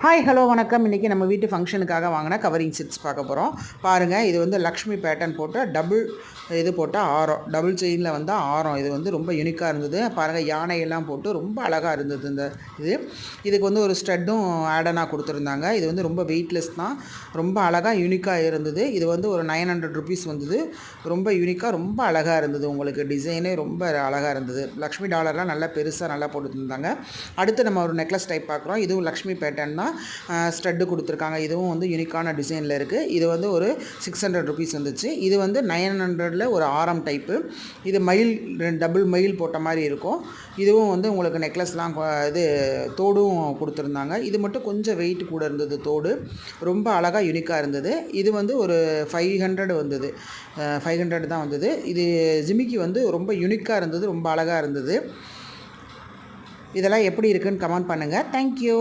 Hi hello வணக்கம். இன்றைக்கி நம்ம வீட்டு ஃபங்க்ஷனுக்காக வாங்கின கவரிங் செட்ஸ் பார்க்க போகிறோம். பாருங்கள், இது வந்து லக்ஷ்மி பேட்டர்ன் போட்டு டபுள் இது போட்டால் ஆரம், டபுள் செயினில் வந்தால் ஆரம். இது வந்து ரொம்ப யூனிக்காக இருந்தது. பாருங்கள், யானையெல்லாம் போட்டு ரொம்ப அழகாக இருந்தது. இதுக்கு வந்து ஒரு ஸ்டட்டும் ஆடனாக கொடுத்துருந்தாங்க. இது வந்து ரொம்ப வெயிட்லெஸ் தான், ரொம்ப அழகாக யூனிக்காக இருந்தது. இது வந்து ஒரு 900 ருபீஸ் வந்தது. ரொம்ப யூனிக்காக ரொம்ப அழகாக இருந்தது. உங்களுக்கு டிசைனே ரொம்ப அழகாக இருந்தது. லக்ஷ்மி டாலர்லாம் நல்லா பெருசாக நல்லா போட்டுருந்தாங்க. அடுத்து நம்ம ஒரு நெக்லஸ் டைப் பார்க்குறோம். இதுவும் லக்ஷ்மி பேட்டர்ன் தான், ஸ்டட்டு கொடுத்துருக்காங்க. இதுவும் வந்து யூனிக்கான டிசைனில் இருக்குது. இது வந்து ஒரு 600 ருபீஸ் வந்துச்சு. இது வந்து 900 ஒரு ஆரம் டைப்பு. இது மயில், டபுள் மயில் போட்ட மாதிரி இருக்கும். இதுவும் வந்து உங்களுக்கு நெக்லஸ்லாம் இது தோடும் கொடுத்துருந்தாங்க. இது மட்டும் கொஞ்சம் வெயிட் கூட இருந்தது. தோடு ரொம்ப அழகாக யூனிக்காக இருந்தது. இது வந்து ஒரு 500 வந்தது. 500 தான் வந்தது. இது ஜிமிக்கி வந்து ரொம்ப யூனிக்காக இருந்தது, ரொம்ப அழகாக இருந்தது. இதெல்லாம் எப்படி இருக்குன்னு கமெண்ட் பண்ணுங்கள். தேங்க்யூ.